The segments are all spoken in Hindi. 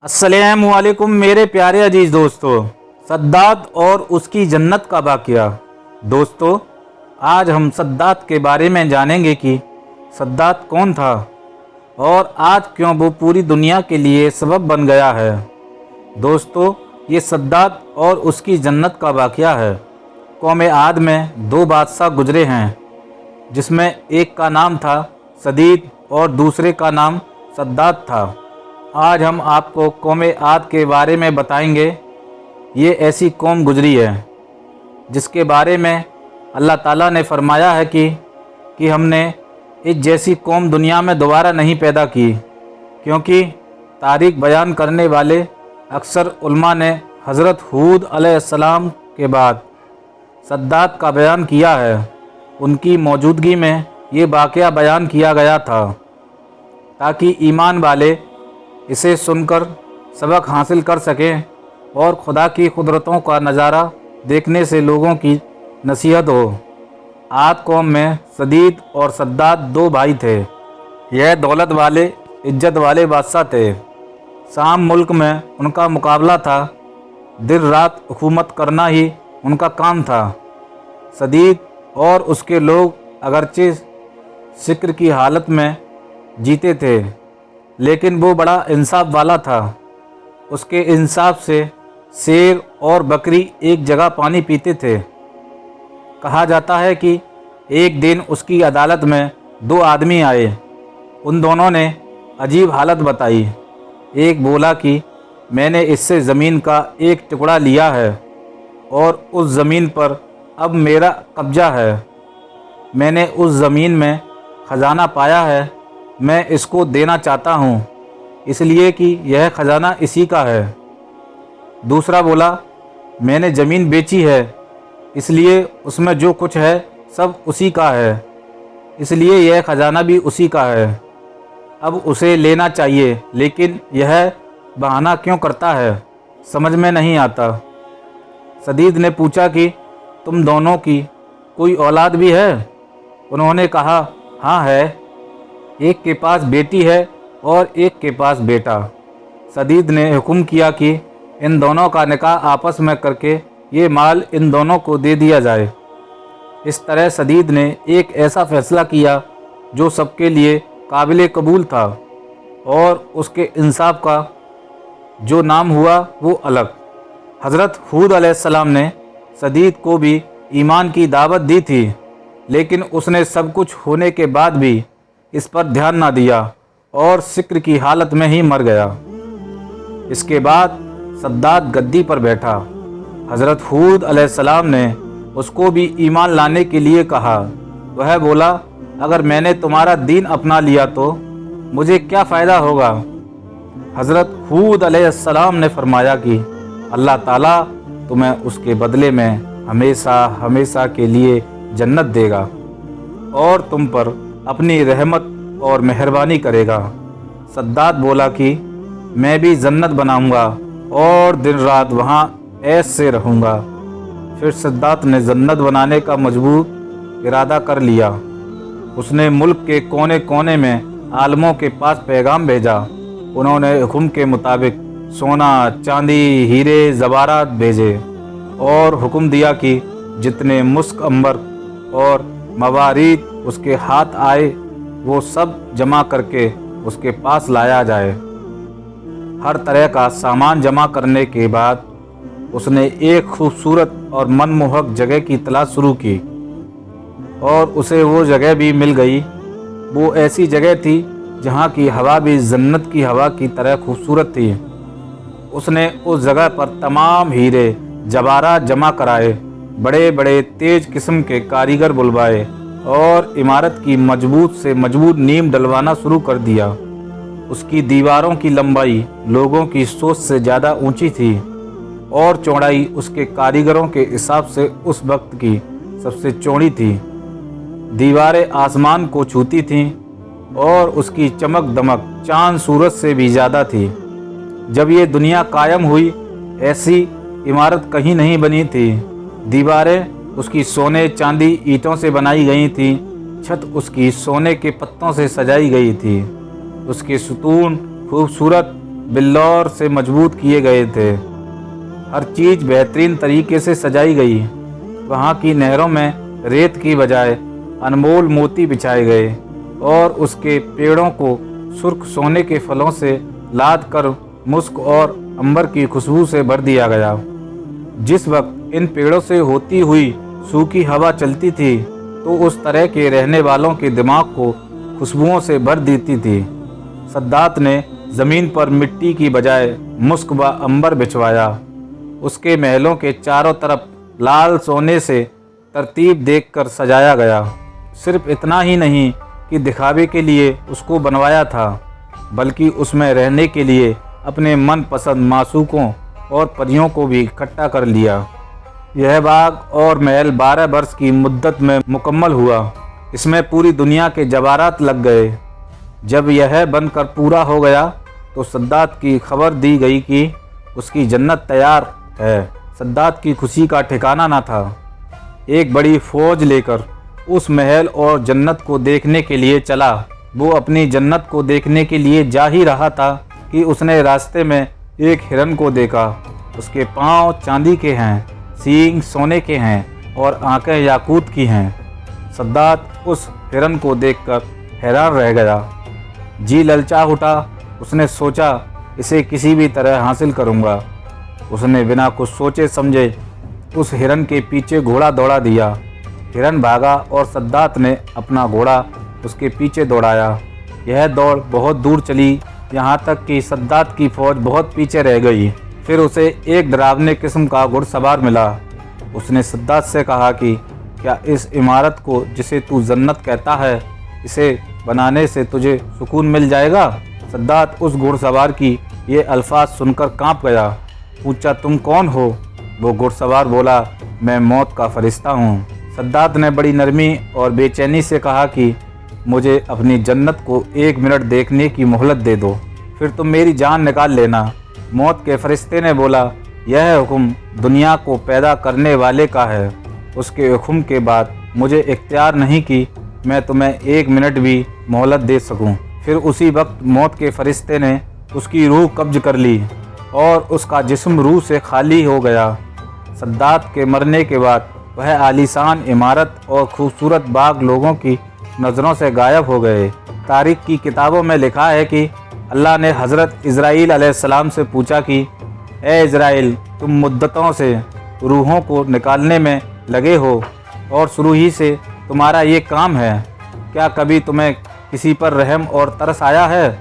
अस्सलामु अलैकुम मेरे प्यारे अजीज़ दोस्तों। सद्दात और उसकी जन्नत का वाक़या। दोस्तों, आज हम सद्दात के बारे में जानेंगे कि सद्दात कौन था और आज क्यों वो पूरी दुनिया के लिए सबब बन गया है। दोस्तों, ये सद्दात और उसकी जन्नत का वाक़या है। कौम आद में दो बादशाह गुजरे हैं, जिसमें एक का नाम था सदीद और दूसरे का नाम सद्दात था। आज हम आपको कौम आद के बारे में बताएंगे। ये ऐसी कौम गुजरी है जिसके बारे में अल्लाह ताला ने फरमाया है कि हमने इस जैसी कौम दुनिया में दोबारा नहीं पैदा की, क्योंकि तारीख़ बयान करने वाले अक्सर उल्मा ने हज़रत हूद अलैहिस्सलाम के बाद सद्दात का बयान किया है। उनकी मौजूदगी में ये वाक़या बयान किया गया था ताकि ईमान वाले इसे सुनकर सबक हासिल कर सकें और खुदा की कुदरतों का नज़ारा देखने से लोगों की नसीहत हो। आद कौम में सदीद और सद्दात दो भाई थे। यह दौलत वाले, इज्जत वाले बादशाह थे। शाम मुल्क में उनका मुकाबला था। दिन रात हुकूमत करना ही उनका काम था। सदीद और उसके लोग अगरचे शिक्र की हालत में जीते थे, लेकिन वो बड़ा इंसाफ वाला था। उसके इंसाफ से शेर और बकरी एक जगह पानी पीते थे। कहा जाता है कि एक दिन उसकी अदालत में दो आदमी आए। उन दोनों ने अजीब हालत बताई। एक बोला कि मैंने इससे ज़मीन का एक टुकड़ा लिया है और उस ज़मीन पर अब मेरा कब्जा है। मैंने उस ज़मीन में ख़जाना पाया है। मैं इसको देना चाहता हूँ, इसलिए कि यह ख़जाना इसी का है। दूसरा बोला, मैंने ज़मीन बेची है, इसलिए उसमें जो कुछ है सब उसी का है, इसलिए यह ख़जाना भी उसी का है। अब उसे लेना चाहिए, लेकिन यह बहाना क्यों करता है, समझ में नहीं आता। सदीद ने पूछा कि तुम दोनों की कोई औलाद भी है? उन्होंने कहा, हाँ है। एक के पास बेटी है और एक के पास बेटा। सदीद ने हुक्म किया कि इन दोनों का निकाह आपस में करके ये माल इन दोनों को दे दिया जाए। इस तरह सदीद ने एक ऐसा फ़ैसला किया जो सबके लिए काबिल कबूल था, और उसके इंसाफ का जो नाम हुआ वो अलग। हज़रत हूद अलैहिस्सलाम ने सदीद को भी ईमान की दावत दी थी, लेकिन उसने सब कुछ होने के बाद भी इस पर ध्यान ना दिया और शिक्र की हालत में ही मर गया। इसके बाद सद्दात गद्दी पर बैठा। हज़रत हूद अलैहिस्सलाम ने उसको भी ईमान लाने के लिए कहा। वह बोला, अगर मैंने तुम्हारा दीन अपना लिया तो मुझे क्या फ़ायदा होगा। हज़रत हूद अलैहिस्सलाम ने फरमाया कि अल्लाह ताला तुम्हें उसके बदले में हमेशा हमेशा के लिए जन्नत देगा और तुम पर अपनी रहमत और मेहरबानी करेगा। सद्दात बोला कि मैं भी जन्नत बनाऊंगा और दिन रात वहाँ ऐश से रहूँगा। फिर सद्दात ने जन्नत बनाने का मजबूत इरादा कर लिया। उसने मुल्क के कोने कोने में आलमों के पास पैगाम भेजा। उन्होंने हुक्म के मुताबिक सोना, चांदी, हीरे, ज़वारात भेजे और हुक्म दिया कि जितने मुस्क अंबर और मवारीद उसके हाथ आए वो सब जमा करके उसके पास लाया जाए। हर तरह का सामान जमा करने के बाद उसने एक खूबसूरत और मनमोहक जगह की तलाश शुरू की, और उसे वो जगह भी मिल गई। वो ऐसी जगह थी जहाँ की हवा भी जन्नत की हवा की तरह खूबसूरत थी। उसने उस जगह पर तमाम हीरे जवाहरात जमा कराए, बड़े बड़े तेज किस्म के कारीगर बुलवाए और इमारत की मजबूत से मजबूत नींव डलवाना शुरू कर दिया। उसकी दीवारों की लंबाई लोगों की सोच से ज़्यादा ऊंची थी और चौड़ाई उसके कारीगरों के हिसाब से उस वक्त की सबसे चौड़ी थी। दीवारें आसमान को छूती थीं और उसकी चमक दमक चांद सूरज से भी ज़्यादा थी। जब ये दुनिया कायम हुई, ऐसी इमारत कहीं नहीं बनी थी। दीवारें उसकी सोने चांदी ईंटों से बनाई गई थी। छत उसकी सोने के पत्तों से सजाई गई थी। उसके सुतून खूबसूरत बिल्लौर से मजबूत किए गए थे। हर चीज़ बेहतरीन तरीके से सजाई गई। वहाँ की नहरों में रेत की बजाय अनमोल मोती बिछाए गए और उसके पेड़ों को सुर्ख सोने के फलों से लाद कर मुस्क और अंबर की खुशबू से भर दिया गया। जिस वक्त इन पेड़ों से होती हुई सूखी हवा चलती थी तो उस तरह के रहने वालों के दिमाग को खुशबुओं से भर देती थी। सद्दात ने ज़मीन पर मिट्टी की बजाय मुस्क व अंबर बिछवाया। उसके महलों के चारों तरफ लाल सोने से तरतीब देखकर सजाया गया। सिर्फ इतना ही नहीं कि दिखावे के लिए उसको बनवाया था, बल्कि उसमें रहने के लिए अपने मनपसंद मासूकों और परियों को भी इकट्ठा कर लिया। यह बाग और महल 12 वर्ष की मुद्दत में मुकम्मल हुआ। इसमें पूरी दुनिया के जवाहरात लग गए। जब यह बनकर पूरा हो गया तो सद्दात की खबर दी गई कि उसकी जन्नत तैयार है। सद्दात की खुशी का ठिकाना न था। एक बड़ी फौज लेकर उस महल और जन्नत को देखने के लिए चला। वो अपनी जन्नत को देखने के लिए जा ही रहा था कि उसने रास्ते में एक हिरन को देखा। उसके पाँव चांदी के हैं, सींग सोने के हैं और आंखें याकूत की हैं। सद्दात उस हिरन को देखकर हैरान रह गया। जी ललचा उठा। उसने सोचा इसे किसी भी तरह हासिल करूंगा। उसने बिना कुछ सोचे समझे उस हिरन के पीछे घोड़ा दौड़ा दिया। हिरन भागा और सद्दात ने अपना घोड़ा उसके पीछे दौड़ाया। यह दौड़ बहुत दूर चली, यहाँ तक कि सद्दात की फौज बहुत पीछे रह गई। फिर उसे एक डरावने किस्म का घुड़सवार मिला। उसने सद्दात से कहा कि क्या इस इमारत को जिसे तू जन्नत कहता है, इसे बनाने से तुझे सुकून मिल जाएगा? सद्दात उस घुड़सवार की ये अल्फाज सुनकर कांप गया। पूछा, तुम कौन हो? वो घुड़सवार बोला, मैं मौत का फरिश्ता हूँ। सद्दात ने बड़ी नरमी और बेचैनी से कहा कि मुझे अपनी जन्नत को 1 मिनट देखने की मोहलत दे दो, फिर तुम मेरी जान निकाल लेना। मौत के फरिश्ते ने बोला, यह हुक्म दुनिया को पैदा करने वाले का है। उसके हुक्म के बाद मुझे इख्तियार नहीं कि मैं तुम्हें 1 मिनट भी मोहलत दे सकूं। फिर उसी वक्त मौत के फरिश्ते ने उसकी रूह कब्ज कर ली और उसका जिस्म रूह से खाली हो गया। सद्दात के मरने के बाद वह आलीशान इमारत और खूबसूरत बाग लोगों की नज़रों से गायब हो गए। तारीख़ की किताबों में लिखा है कि अल्लाह ने हज़रत इज़राइल अलैहिस्सलाम से पूछा कि ए इज़राइल, तुम मुद्दतों से रूहों को निकालने में लगे हो और शुरू ही से तुम्हारा ये काम है। क्या कभी तुम्हें किसी पर रहम और तरस आया है?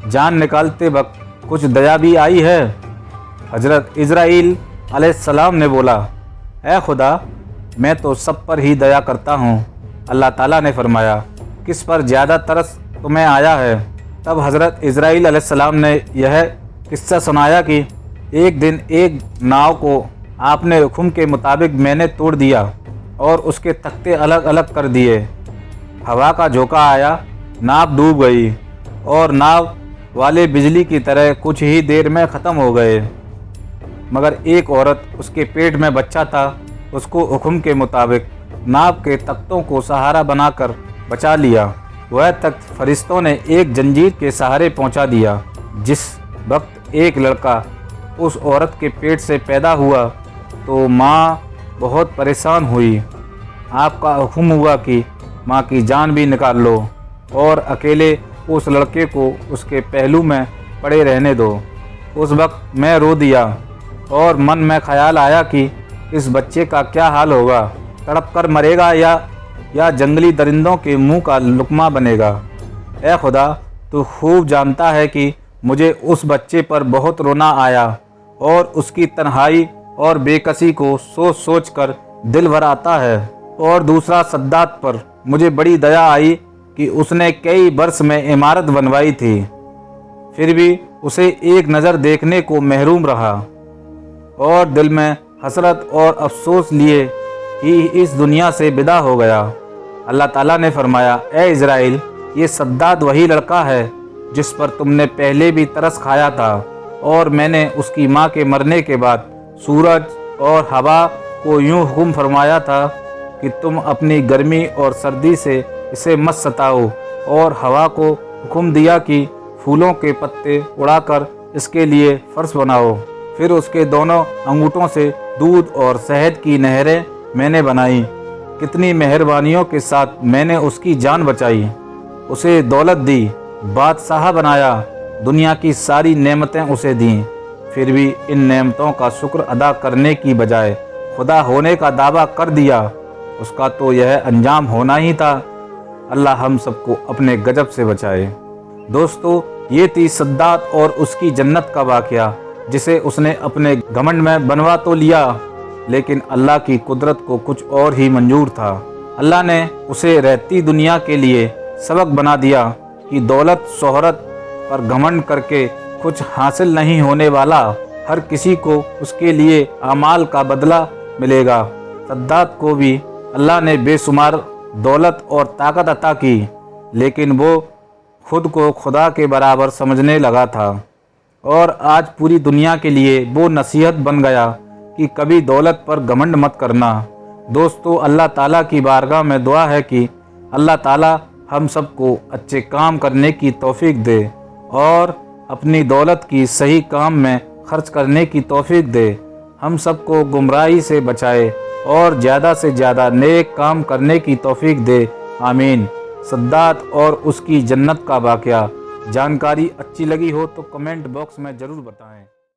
जान निकालते वक्त कुछ दया भी आई है? हज़रत इज़राइल अलैहिस्सलाम ने बोला, ए खुदा, मैं तो सब पर ही दया करता हूँ। अल्लाह ताला ने फरमाया, किस पर ज़्यादा तरस तुम्हें आया है? तब हज़रत इज़राइल अलैहिस्सलाम ने यह किस्सा सुनाया कि एक दिन एक नाव को आपने हुक्म के मुताबिक मैंने तोड़ दिया और उसके तख्ते अलग अलग कर दिए। हवा का झोंका आया, नाव डूब गई और नाव वाले बिजली की तरह कुछ ही देर में ख़त्म हो गए। मगर एक औरत, उसके पेट में बच्चा था, उसको हुक्म के मुताबिक नाव के तख्तों को सहारा बनाकर बचा लिया। वह तख्त फरिश्तों ने एक जंजीर के सहारे पहुंचा दिया। जिस वक्त एक लड़का उस औरत के पेट से पैदा हुआ तो माँ बहुत परेशान हुई। आपका हुक्म हुआ कि माँ की जान भी निकाल लो और अकेले उस लड़के को उसके पहलू में पड़े रहने दो। उस वक्त मैं रो दिया और मन में ख्याल आया कि इस बच्चे का क्या हाल होगा, तड़प कर मरेगा या जंगली दरिंदों के मुंह का लुकमा बनेगा। ए खुदा, तू खूब जानता है कि मुझे उस बच्चे पर बहुत रोना आया और उसकी तन्हाई और बेकसी को सोच सोच कर दिल भर आता है। और दूसरा, सद्दात पर मुझे बड़ी दया आई कि उसने कई वर्ष में इमारत बनवाई थी, फिर भी उसे एक नज़र देखने को महरूम रहा और दिल में हसरत और अफसोस लिए ही इस दुनिया से विदा हो गया। अल्लाह ताला ने फरमाया, ए इज़राइल, ये सद्दात वही लड़का है जिस पर तुमने पहले भी तरस खाया था और मैंने उसकी माँ के मरने के बाद सूरज और हवा को यूँ हुक्म फरमाया था कि तुम अपनी गर्मी और सर्दी से इसे मत सताओ, और हवा को हुक्म दिया कि फूलों के पत्ते उड़ाकर इसके लिए फर्श बनाओ। फिर उसके दोनों अंगूठों से दूध और शहद की नहरें मैंने बनाई। कितनी मेहरबानियों के साथ मैंने उसकी जान बचाई। उसे दौलत दी, बादशाह बनाया, दुनिया की सारी नेमतें उसे दीं। फिर भी इन नेमतों का शुक्र अदा करने की बजाय खुदा होने का दावा कर दिया। उसका तो यह अंजाम होना ही था। अल्लाह हम सबको अपने गजब से बचाए। दोस्तों, ये थी सद्दात और उसकी जन्नत का वाक़या, जिसे उसने अपने घमंड में बनवा तो लिया, लेकिन अल्लाह की कुदरत को कुछ और ही मंजूर था। अल्लाह ने उसे रहती दुनिया के लिए सबक बना दिया कि दौलत शोहरत पर घमंड करके कुछ हासिल नहीं होने वाला। हर किसी को उसके लिए अमाल का बदला मिलेगा। सद्दात को भी अल्लाह ने बेशुमार दौलत और ताकत अता की, लेकिन वो खुद को खुदा के बराबर समझने लगा था। और आज पूरी दुनिया के लिए वो नसीहत बन गया कि कभी दौलत पर घमंड मत करना। दोस्तों, अल्लाह ताला की बारगाह में दुआ है कि अल्लाह ताला हम सबको अच्छे काम करने की तौफीक दे और अपनी दौलत की सही काम में खर्च करने की तौफीक दे। हम सबको गुमराही से बचाए और ज़्यादा से ज़्यादा नेक काम करने की तौफीक दे। आमीन। सद्दात और उसकी जन्नत का वाक़या जानकारी अच्छी लगी हो तो कमेंट बॉक्स में ज़रूर बताएं।